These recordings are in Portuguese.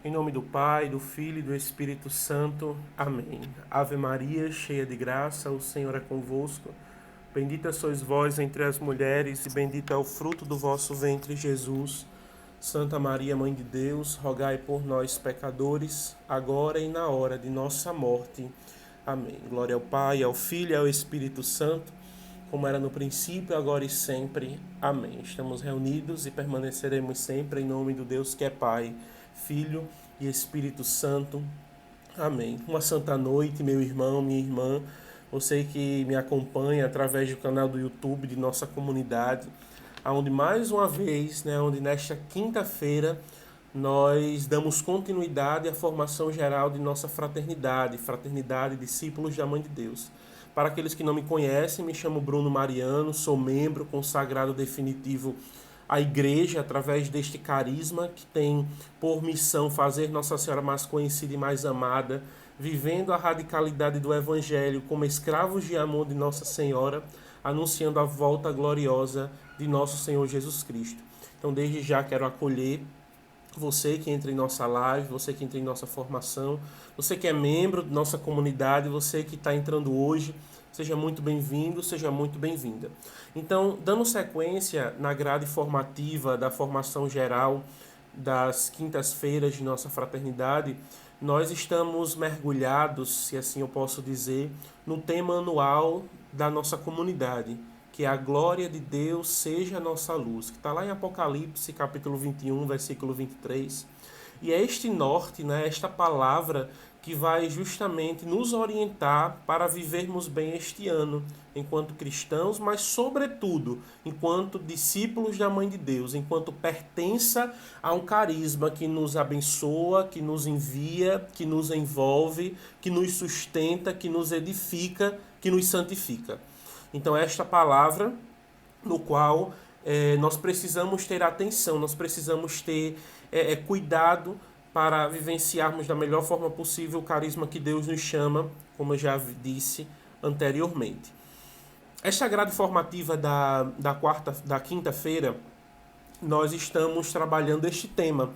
Em nome do Pai, do Filho e do Espírito Santo. Amém. Ave Maria, cheia de graça, o Senhor é convosco. Bendita sois vós entre as mulheres, e bendito é o fruto do vosso ventre, Jesus. Santa Maria, Mãe de Deus, rogai por nós, pecadores, agora e na hora de nossa morte. Amém. Glória ao Pai, ao Filho e ao Espírito Santo, como era no princípio, agora e sempre. Amém. Estamos reunidos e permaneceremos sempre em nome do Deus que é Pai, Filho e Espírito Santo. Amém. Uma santa noite, meu irmão, minha irmã, você que me acompanha através do canal do YouTube de nossa comunidade, onde mais uma vez, onde nesta quinta-feira nós damos continuidade à formação geral de nossa fraternidade, Fraternidade Discípulos da Mãe de Deus. Para aqueles que não me conhecem, me chamo Bruno Mariano, sou membro consagrado definitivo à Igreja através deste carisma que tem por missão fazer Nossa Senhora mais conhecida e mais amada, vivendo a radicalidade do Evangelho como escravos de amor de Nossa Senhora, anunciando a volta gloriosa de nosso Senhor Jesus Cristo. Então, desde já quero acolher você que entra em nossa live, você que entra em nossa formação, você que é membro de nossa comunidade, você que está entrando hoje, seja muito bem-vindo, seja muito bem-vinda. Então, dando sequência na grade formativa da formação geral das quintas-feiras de nossa fraternidade, nós estamos mergulhados, se assim eu posso dizer, no tema anual da nossa comunidade, que a glória de Deus seja a nossa luz, que está lá em Apocalipse, capítulo 21, versículo 23. E é este norte, esta palavra que vai justamente nos orientar para vivermos bem este ano, enquanto cristãos, mas sobretudo enquanto discípulos da Mãe de Deus, enquanto pertença a um carisma que nos abençoa, que nos envia, que nos envolve, que nos sustenta, que nos edifica, que nos santifica. Então, esta palavra no qual nós precisamos ter atenção, nós precisamos ter cuidado para vivenciarmos da melhor forma possível o carisma que Deus nos chama, como eu já disse anteriormente. Esta grade formativa da quinta-feira, nós estamos trabalhando este tema,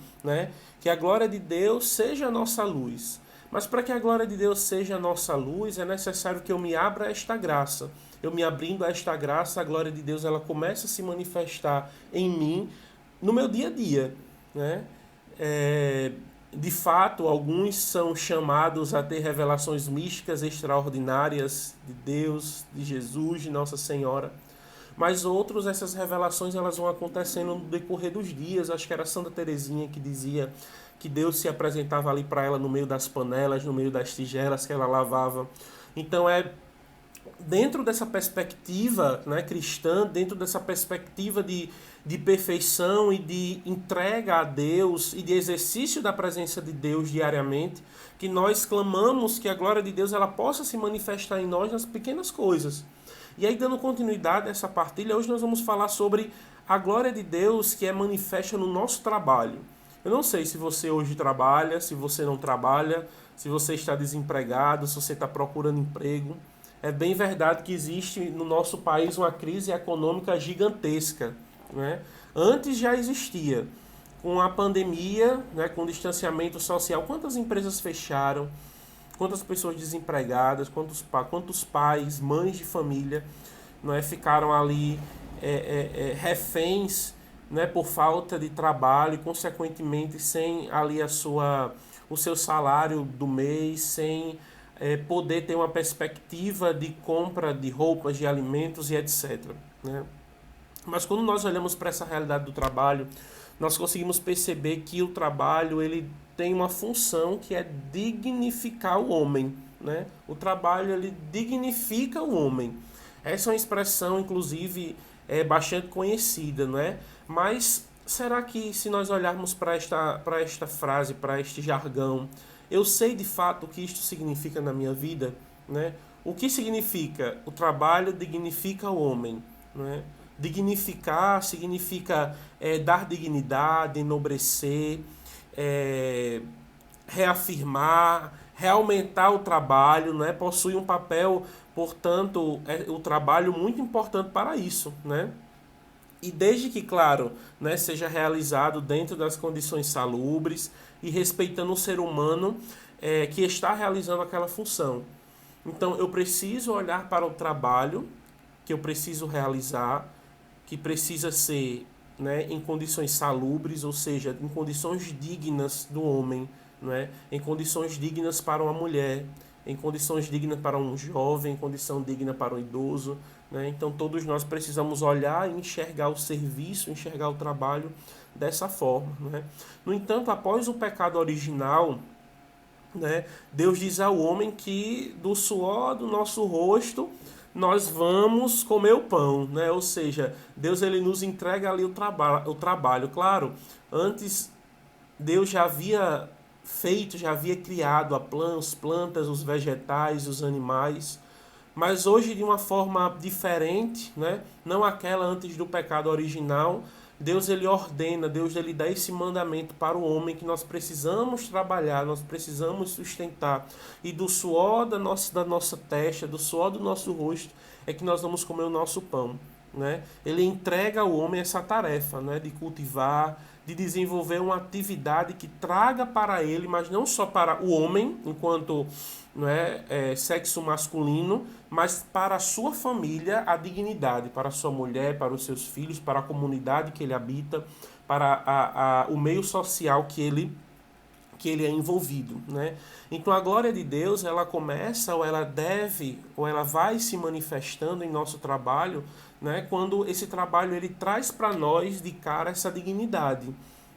que a glória de Deus seja a nossa luz. Mas para que a glória de Deus seja a nossa luz, é necessário que eu me abra a esta graça. Eu me abrindo a esta graça, a glória de Deus ela começa a se manifestar em mim no meu dia a dia. De fato, alguns são chamados a ter revelações místicas extraordinárias de Deus, de Jesus, de Nossa Senhora. Mas outros, essas revelações elas vão acontecendo no decorrer dos dias. Acho que era Santa Teresinha que dizia que Deus se apresentava ali para ela no meio das panelas, no meio das tigelas que ela lavava. Então dentro dessa perspectiva cristã, dentro dessa perspectiva de perfeição e de entrega a Deus e de exercício da presença de Deus diariamente, que nós clamamos que a glória de Deus ela possa se manifestar em nós nas pequenas coisas. E aí, dando continuidade a essa partilha, hoje nós vamos falar sobre a glória de Deus que é manifesta no nosso trabalho. Eu não sei se você hoje trabalha, se você não trabalha, se você está desempregado, se você está procurando emprego. É bem verdade que existe no nosso país uma crise econômica gigantesca. Antes já existia. Com a pandemia, com o distanciamento social, quantas empresas fecharam? Quantas pessoas desempregadas, quantos pais, mães de família ficaram ali reféns por falta de trabalho e, consequentemente, sem ali o seu salário do mês, sem poder ter uma perspectiva de compra de roupas, de alimentos e etc. Mas quando nós olhamos para essa realidade do trabalho, nós conseguimos perceber que o trabalho ele tem uma função que é dignificar o homem. O trabalho ele dignifica o homem. Essa é uma expressão, inclusive, bastante conhecida, Mas será que se nós olharmos para esta frase, para este jargão, eu sei de fato o que isto significa na minha vida? O que significa? O trabalho dignifica o homem. Dignificar significa dar dignidade, enobrecer, reafirmar, reaumentar o trabalho, possui um papel, portanto, o trabalho muito importante para isso. E desde que, claro, né, seja realizado dentro das condições salubres e respeitando o ser humano que está realizando aquela função. Então, eu preciso olhar para o trabalho que eu preciso realizar, que precisa ser, né, em condições salubres, ou seja, em condições dignas do homem, né, em condições dignas para uma mulher, em condições dignas para um jovem, em condição digna para um idoso. Né? Então, todos nós precisamos olhar e enxergar o serviço, enxergar o trabalho dessa forma. Né? No entanto, após o pecado original, né, Deus diz ao homem que do suor do nosso rosto nós vamos comer o pão, né? Ou seja, Deus ele nos entrega ali o trabalho. Claro, antes Deus já havia feito, já havia criado as plantas, os vegetais, os animais, mas hoje de uma forma diferente, né? Não aquela antes do pecado original. Deus ele ordena, Deus ele dá esse mandamento para o homem que nós precisamos trabalhar, nós precisamos sustentar. E do suor da nossa testa, do suor do nosso rosto, é que nós vamos comer o nosso pão. Né? Ele entrega ao homem essa tarefa, né? De cultivar, de desenvolver uma atividade que traga para ele, mas não só para o homem, enquanto sexo masculino, mas para a sua família a dignidade, para a sua mulher, para os seus filhos, para a comunidade que ele habita, para o meio social que ele é envolvido, né? Então a glória de Deus, ela começa, ou ela deve, ou ela vai se manifestando em nosso trabalho, né? Quando esse trabalho ele traz para nós de cara essa dignidade,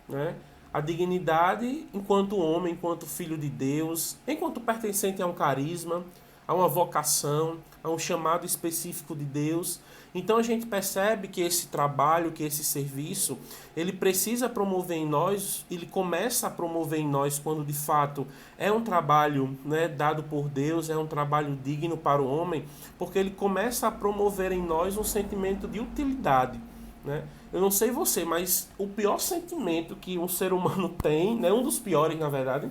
né? A dignidade enquanto homem, enquanto filho de Deus, enquanto pertencente a um carisma, a uma vocação, a um chamado específico de Deus. Então a gente percebe que esse trabalho, que esse serviço, ele precisa promover em nós, ele começa a promover em nós quando de fato é um trabalho, né, dado por Deus, é um trabalho digno para o homem, porque ele começa a promover em nós um sentimento de utilidade. Né? Eu não sei você, mas o pior sentimento que um ser humano tem, né, um dos piores na verdade,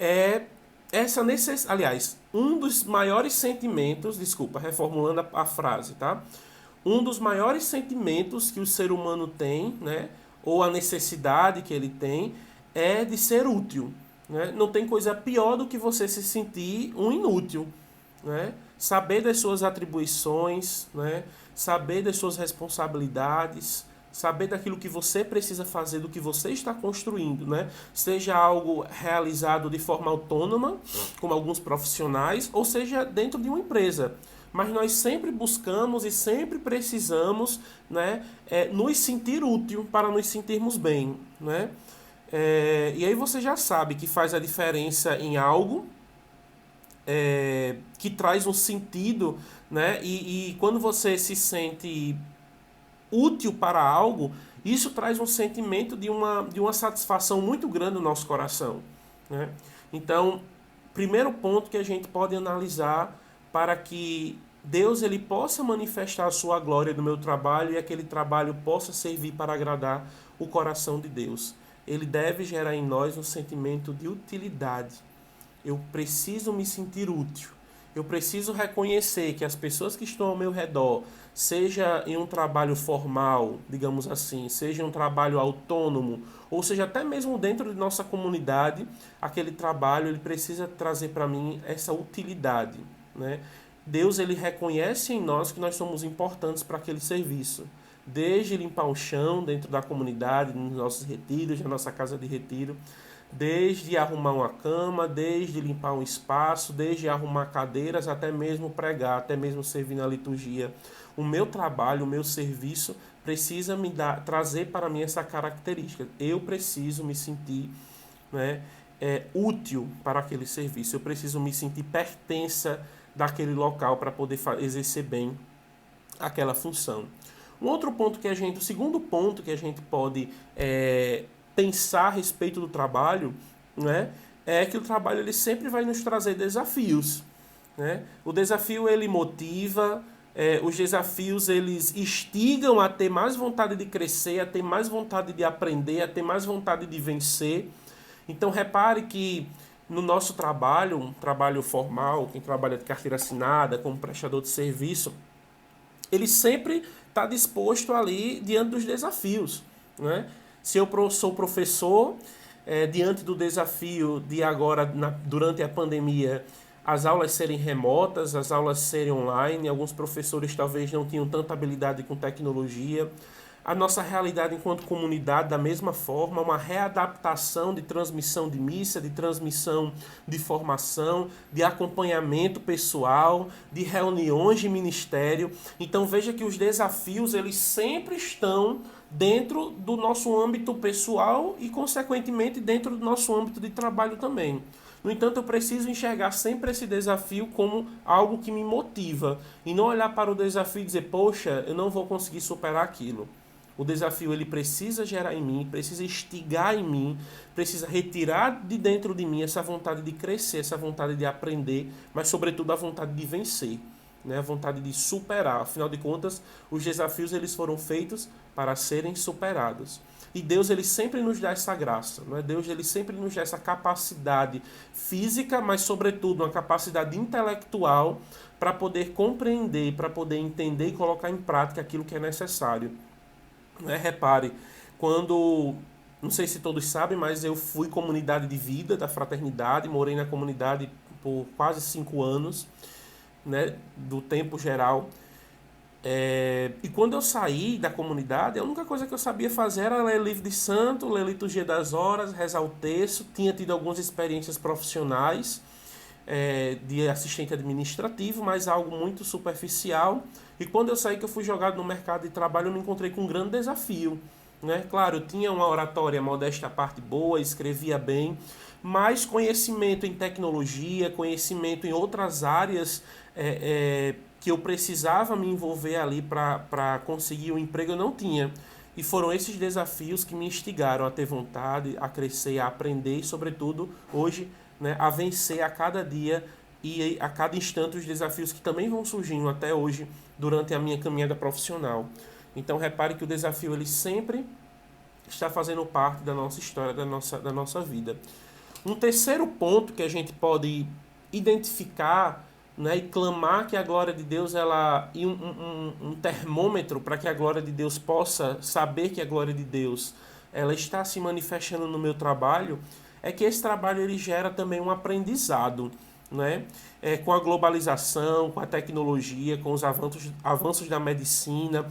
é essa necessidade. Aliás, um dos maiores sentimentos, desculpa, reformulando a frase, tá? Um dos maiores sentimentos que o ser humano tem, né, ou a necessidade que ele tem, é de ser útil. Né? Não tem coisa pior do que você se sentir um inútil. Né? Saber das suas atribuições, né? Saber das suas responsabilidades, saber daquilo que você precisa fazer, do que você está construindo, né? Seja algo realizado de forma autônoma, como alguns profissionais, ou seja dentro de uma empresa. Mas nós sempre buscamos e sempre precisamos, né, nos sentir útil para nos sentirmos bem. Né? E aí você já sabe que faz a diferença em algo que traz um sentido, né? E quando você se sente útil para algo, isso traz um sentimento de uma satisfação muito grande no nosso coração. Né? Então, primeiro ponto que a gente pode analisar para que Deus ele possa manifestar a sua glória no meu trabalho e aquele trabalho possa servir para agradar o coração de Deus. Ele deve gerar em nós um sentimento de utilidade. Eu preciso me sentir útil. Eu preciso reconhecer que as pessoas que estão ao meu redor, seja em um trabalho formal, digamos assim, seja um trabalho autônomo, ou seja até mesmo dentro de nossa comunidade, aquele trabalho ele precisa trazer para mim essa utilidade. Né? Deus ele reconhece em nós que nós somos importantes para aquele serviço. Desde limpar o chão dentro da comunidade, nos nossos retiros, na nossa casa de retiro, desde arrumar uma cama, desde limpar um espaço, desde arrumar cadeiras, até mesmo pregar, até mesmo servir na liturgia. O meu trabalho, o meu serviço precisa trazer para mim essa característica. Eu preciso me sentir, né, útil para aquele serviço. Eu preciso me sentir pertença daquele local para poder exercer bem aquela função. O segundo ponto que a gente pode pensar a respeito do trabalho, né, é que o trabalho ele sempre vai nos trazer desafios. Né? O desafio ele motiva, os desafios eles instigam a ter mais vontade de crescer, a ter mais vontade de aprender, a ter mais vontade de vencer. Então repare que no nosso trabalho, um trabalho formal, quem trabalha de carteira assinada, como prestador de serviço, ele sempre estar disposto ali diante dos desafios, né? Se eu sou professor, diante do desafio de agora, durante a pandemia, as aulas serem remotas, as aulas serem online, alguns professores talvez não tinham tanta habilidade com tecnologia. A nossa realidade enquanto comunidade, da mesma forma, uma readaptação de transmissão de missa, de transmissão de formação, de acompanhamento pessoal, de reuniões de ministério. Então veja que os desafios eles sempre estão dentro do nosso âmbito pessoal e, consequentemente, dentro do nosso âmbito de trabalho também. No entanto, eu preciso enxergar sempre esse desafio como algo que me motiva e não olhar para o desafio e dizer, poxa, eu não vou conseguir superar aquilo. O desafio ele precisa gerar em mim, precisa instigar em mim, precisa retirar de dentro de mim essa vontade de crescer, essa vontade de aprender, mas sobretudo a vontade de vencer, né? A vontade de superar. Afinal de contas, os desafios eles foram feitos para serem superados. E Deus ele sempre nos dá essa graça, não é? Deus ele sempre nos dá essa capacidade física, mas sobretudo uma capacidade intelectual para poder compreender, para poder entender e colocar em prática aquilo que é necessário. Repare, quando, não sei se todos sabem, mas eu fui comunidade de vida da fraternidade, morei na comunidade por quase 5 anos, né, do tempo geral. E quando eu saí da comunidade, a única coisa que eu sabia fazer era ler livro de santo, ler liturgia das horas, rezar o terço. Tinha tido algumas experiências profissionais de assistente administrativo, mas algo muito superficial. E quando eu saí, que eu fui jogado no mercado de trabalho, eu me encontrei com um grande desafio, né? Claro, eu tinha uma oratória modesta à parte boa, escrevia bem, mas conhecimento em tecnologia, conhecimento em outras áreas que eu precisava me envolver ali para conseguir um emprego, eu não tinha. E foram esses desafios que me instigaram a ter vontade, a crescer, a aprender e, sobretudo, hoje, né, a vencer a cada dia e a cada instante os desafios que também vão surgindo até hoje durante a minha caminhada profissional. Então repare que o desafio ele sempre está fazendo parte da nossa história, da nossa vida. Um terceiro ponto que a gente pode identificar, né, e clamar que a glória de Deus e um termômetro para que a glória de Deus possa saber que a glória de Deus ela está se manifestando no meu trabalho, é que esse trabalho ele gera também um aprendizado, né? Com a globalização, com a tecnologia, com os avanços da medicina,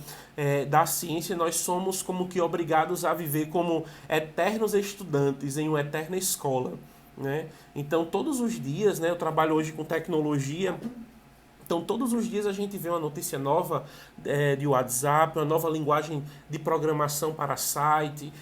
da ciência, nós somos como que obrigados a viver como eternos estudantes em uma eterna escola, né? Então, todos os dias, né, eu trabalho hoje com tecnologia. Então, todos os dias a gente vê uma notícia nova de WhatsApp, uma nova linguagem de programação para site,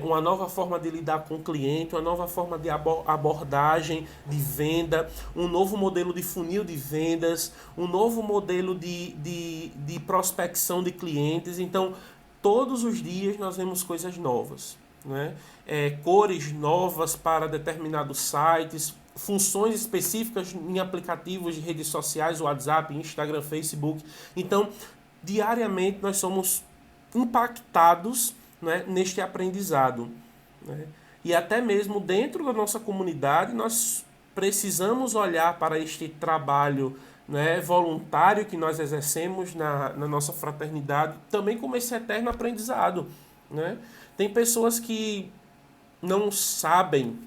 uma nova forma de lidar com o cliente, uma nova forma de abordagem de venda, um novo modelo de funil de vendas, um novo modelo de prospecção de clientes. Então, todos os dias nós vemos coisas novas, né? Cores novas para determinados sites, funções específicas em aplicativos de redes sociais, WhatsApp, Instagram, Facebook. Então, diariamente nós somos impactados, né, neste aprendizado, né? E até mesmo dentro da nossa comunidade nós precisamos olhar para este trabalho, né, voluntário que nós exercemos na nossa fraternidade também como esse eterno aprendizado, né? Tem pessoas que não sabem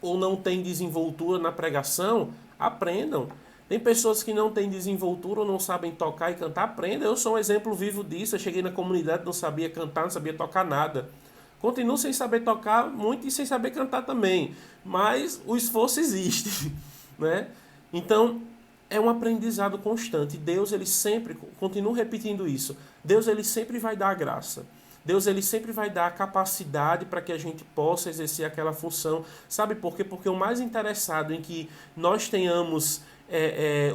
ou não têm desenvoltura na pregação, aprendam. Tem pessoas que não têm desenvoltura ou não sabem tocar e cantar, aprendam. Eu sou um exemplo vivo disso. Eu cheguei na comunidade, não sabia cantar, não sabia tocar nada. Continuo sem saber tocar muito e sem saber cantar também. Mas o esforço existe, né? Então, é um aprendizado constante. Deus, ele sempre, continuo repetindo isso, Deus, ele sempre vai dar a graça. Deus ele sempre vai dar a capacidade para que a gente possa exercer aquela função. Sabe por quê? Porque o mais interessado em que nós tenhamos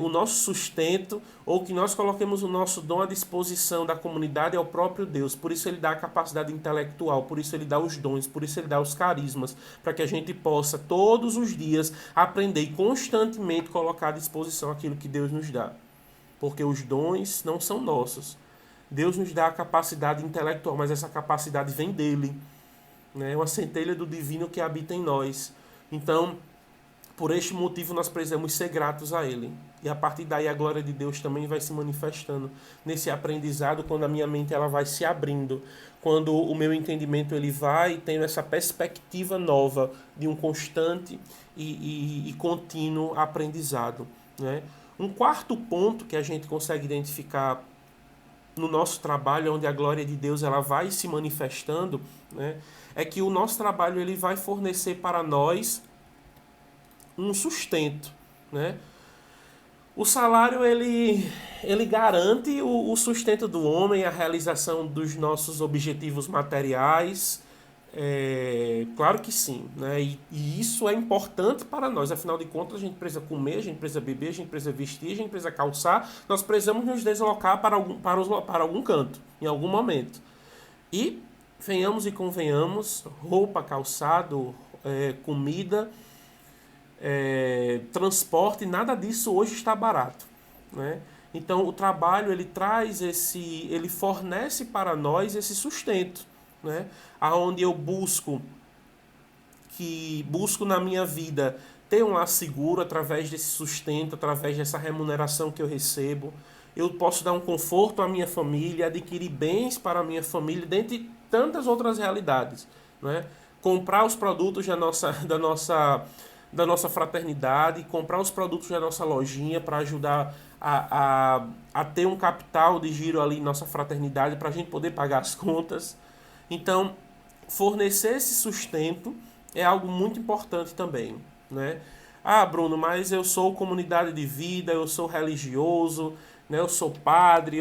o nosso sustento ou que nós coloquemos o nosso dom à disposição da comunidade é o próprio Deus. Por isso ele dá a capacidade intelectual, por isso ele dá os dons, por isso ele dá os carismas, para que a gente possa todos os dias aprender e constantemente colocar à disposição aquilo que Deus nos dá. Porque os dons não são nossos. Deus nos dá a capacidade intelectual, mas essa capacidade vem dele, né? É uma centelha do divino que habita em nós. Então, Por este motivo nós precisamos ser gratos a Ele. E a partir daí a glória de Deus também vai se manifestando nesse aprendizado, quando a minha mente ela vai se abrindo, quando o meu entendimento ele vai tendo essa perspectiva nova de um constante e contínuo aprendizado, né? Um quarto ponto que a gente consegue identificar no nosso trabalho, onde a glória de Deus ela vai se manifestando, né, é que o nosso trabalho ele vai fornecer para nós um sustento, né? O salário ele garante o sustento do homem, a realização dos nossos objetivos materiais. Claro que sim, né? E isso é importante para nós. Afinal de contas, a gente precisa comer, a gente precisa beber, a gente precisa vestir, a gente precisa calçar. Nós precisamos nos deslocar para algum canto, em algum momento. E venhamos e convenhamos, roupa, calçado, comida, transporte, nada disso hoje está barato, né? Então o trabalho ele traz ele fornece para nós esse sustento, né? Aonde eu busco na minha vida ter um lar seguro através desse sustento, através dessa remuneração que eu recebo. Eu posso dar um conforto à minha família, adquirir bens para a minha família, dentre tantas outras realidades, né? Comprar os produtos da nossa fraternidade, comprar os produtos da nossa lojinha para ajudar a ter um capital de giro ali em nossa fraternidade para a gente poder pagar as contas. Então, fornecer esse sustento é algo muito importante também, né? Ah, Bruno, mas eu sou comunidade de vida, eu sou religioso, né? Eu sou padre,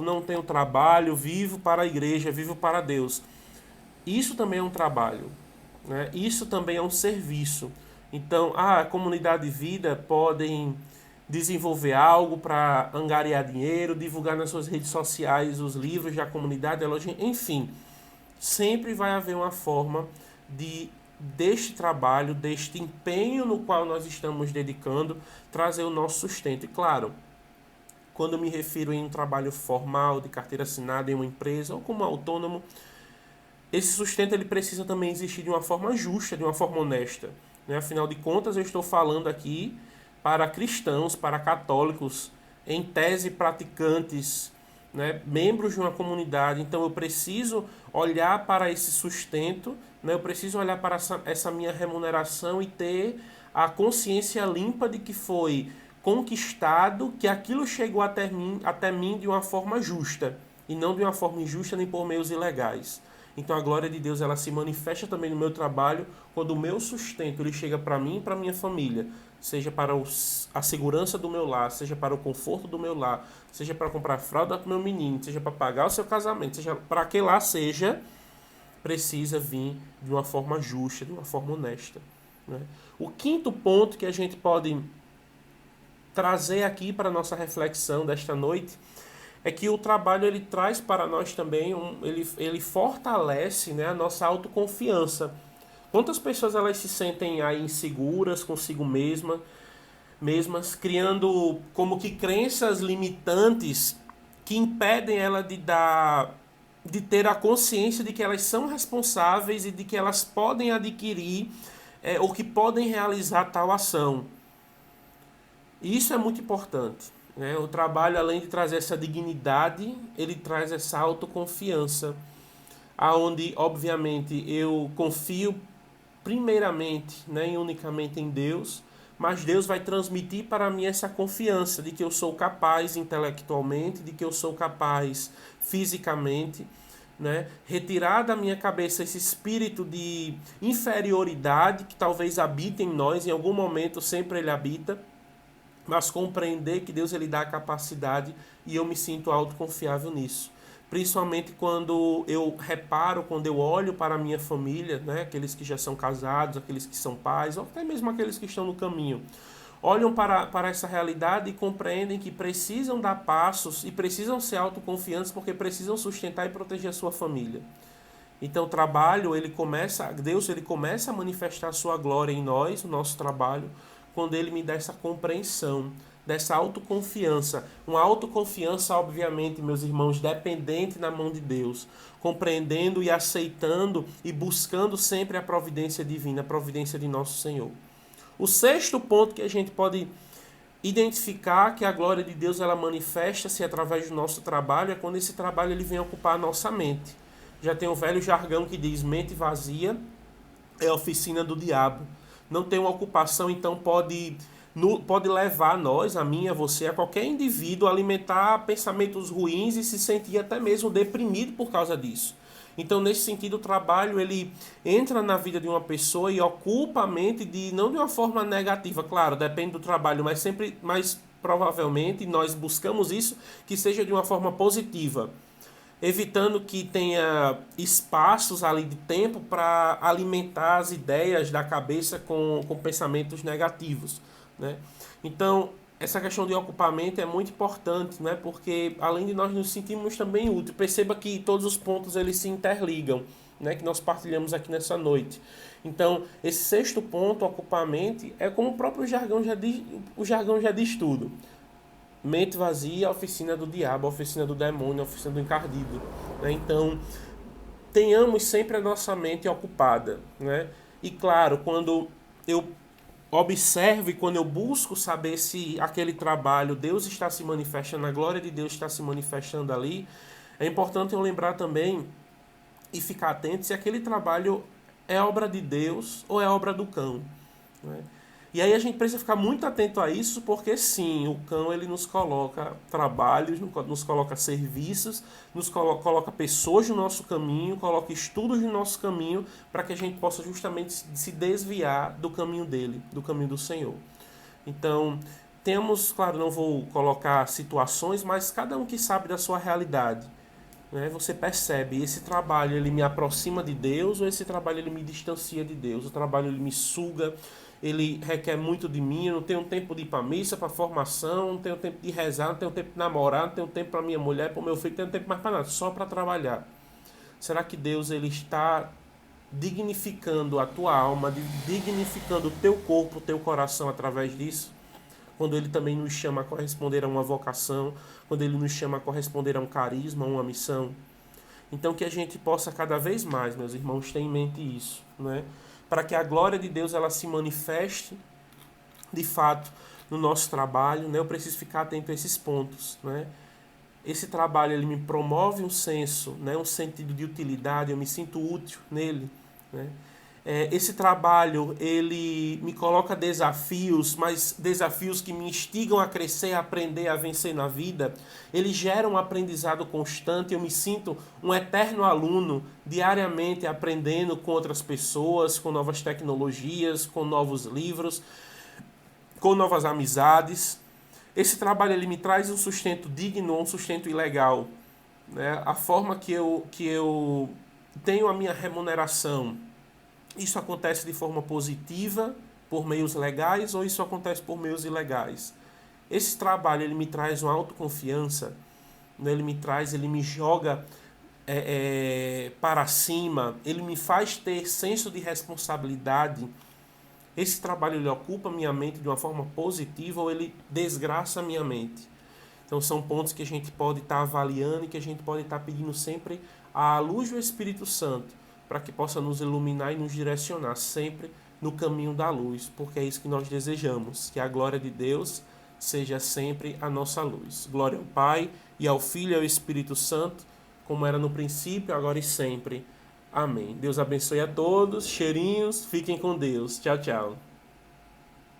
não tenho trabalho, vivo para a igreja, vivo para Deus. Isso também é um trabalho, né? Isso também é um serviço. Então, a comunidade de vida podem desenvolver algo para angariar dinheiro, divulgar nas suas redes sociais os livros da comunidade, enfim. Sempre vai haver uma forma deste trabalho, deste empenho no qual nós estamos dedicando, trazer o nosso sustento. E claro, quando eu me refiro em um trabalho formal, de carteira assinada em uma empresa ou como autônomo, esse sustento ele precisa também existir de uma forma justa, de uma forma honesta, né? Afinal de contas, eu estou falando aqui para cristãos, para católicos, em tese praticantes, né? Membros de uma comunidade. Então eu preciso olhar para esse sustento, né? Eu preciso olhar para essa minha remuneração e ter a consciência limpa de que foi conquistado, que aquilo chegou até mim de uma forma justa, e não de uma forma injusta nem por meios ilegais. Então a glória de Deus ela se manifesta também no meu trabalho quando o meu sustento ele chega para mim e para minha família, seja para a segurança do meu lar, seja para o conforto do meu lar, seja para comprar fralda para o meu menino, seja para pagar o seu casamento, seja para que lá seja, precisa vir de uma forma justa, de uma forma honesta, né? O quinto ponto que a gente pode trazer aqui para a nossa reflexão desta noite é que o trabalho ele traz para nós também, ele fortalece, né, a nossa autoconfiança. Quantas pessoas elas se sentem aí inseguras consigo mesmas, criando como que crenças limitantes que impedem ela de ter a consciência de que elas são responsáveis e de que elas podem adquirir ou que podem realizar tal ação. E isso é muito importante. O trabalho, além de trazer essa dignidade, ele traz essa autoconfiança, aonde, obviamente, eu confio primeiramente, né, e unicamente em Deus, mas Deus vai transmitir para mim essa confiança de que eu sou capaz intelectualmente, de que eu sou capaz fisicamente, né, retirar da minha cabeça esse espírito de inferioridade que talvez habite em nós, em algum momento sempre ele habita, mas compreender que Deus ele dá a capacidade e eu me sinto autoconfiável nisso. Principalmente quando eu reparo, quando eu olho para a minha família, né, aqueles que já são casados, aqueles que são pais, ou até mesmo aqueles que estão no caminho, olham para essa realidade e compreendem que precisam dar passos e precisam ser autoconfiantes porque precisam sustentar e proteger a sua família. Então o trabalho, Deus ele começa a manifestar a sua glória em nós, o nosso trabalho, quando ele me dá essa compreensão, dessa autoconfiança. Uma autoconfiança, obviamente, meus irmãos, dependente na mão de Deus, compreendendo e aceitando e buscando sempre a providência divina, a providência de nosso Senhor. O sexto ponto que a gente pode identificar que a glória de Deus ela manifesta-se através do nosso trabalho é quando esse trabalho ele vem ocupar a nossa mente. Já tem um velho jargão que diz: mente vazia é a oficina do diabo. Não tem uma ocupação, então pode levar nós, a mim, a você, a qualquer indivíduo a alimentar pensamentos ruins e se sentir até mesmo deprimido por causa disso. Então, nesse sentido, o trabalho ele entra na vida de uma pessoa e ocupa a mente não de uma forma negativa, claro, depende do trabalho, mas sempre, mais provavelmente, nós buscamos isso que seja de uma forma positiva, evitando que tenha espaços ali de tempo para alimentar as ideias da cabeça com pensamentos negativos, né? Então, essa questão de ocupamento é muito importante, né? Porque além de nós nos sentirmos também úteis, perceba que todos os pontos eles se interligam, né? Que nós partilhamos aqui nessa noite. Então, esse sexto ponto, ocupar a mente, é como o próprio jargão já diz tudo. Mente vazia, a oficina do diabo, a oficina do demônio, a oficina do encardido, né? Então, tenhamos sempre a nossa mente ocupada, né? E claro, quando eu observo e quando eu busco saber se aquele trabalho Deus está se manifestando, a glória de Deus está se manifestando ali, é importante eu lembrar também e ficar atento se aquele trabalho é obra de Deus ou é obra do cão, né? E aí a gente precisa ficar muito atento a isso, porque sim, o cão ele nos coloca trabalhos, nos coloca serviços, nos coloca pessoas no nosso caminho, coloca estudos no nosso caminho, para que a gente possa justamente se desviar do caminho dele, do caminho do Senhor. Então, temos, claro, não vou colocar situações, mas cada um que sabe da sua realidade, né? Você percebe, esse trabalho ele me aproxima de Deus ou esse trabalho ele me distancia de Deus? O trabalho ele me suga, ele requer muito de mim, eu não tenho tempo de ir para missa, para formação, não tenho tempo de rezar, não tenho tempo de namorar, não tenho tempo para minha mulher, para o meu filho, não tenho tempo mais para nada, só para trabalhar. Será que Deus ele está dignificando a tua alma, dignificando o teu corpo, o teu coração através disso? Quando ele também nos chama a corresponder a uma vocação, quando ele nos chama a corresponder a um carisma, a uma missão. Então que a gente possa cada vez mais, meus irmãos, ter em mente isso, né? Para que a glória de Deus ela se manifeste de fato no nosso trabalho, né? Eu preciso ficar atento a esses pontos, né? Esse trabalho ele me promove um senso, né? Um sentido de utilidade, eu me sinto útil nele, né? Esse trabalho ele me coloca desafios, mas desafios que me instigam a crescer, a aprender, a vencer na vida. Ele gera um aprendizado constante, eu me sinto um eterno aluno, diariamente aprendendo com outras pessoas, com novas tecnologias, com novos livros, com novas amizades. Esse trabalho ele me traz um sustento digno ou um sustento ilegal, né? A forma que eu tenho a minha remuneração, isso acontece de forma positiva, por meios legais, ou isso acontece por meios ilegais? Esse trabalho ele me traz uma autoconfiança, né? Ele me joga para cima, ele me faz ter senso de responsabilidade. Esse trabalho ele ocupa minha mente de uma forma positiva ou ele desgraça a minha mente? Então são pontos que a gente pode estar avaliando e que a gente pode estar pedindo sempre à luz do Espírito Santo, para que possa nos iluminar e nos direcionar sempre no caminho da luz, porque é isso que nós desejamos, que a glória de Deus seja sempre a nossa luz. Glória ao Pai, e ao Filho e ao Espírito Santo, como era no princípio, agora e sempre. Amém. Deus abençoe a todos, cheirinhos, fiquem com Deus. Tchau, tchau.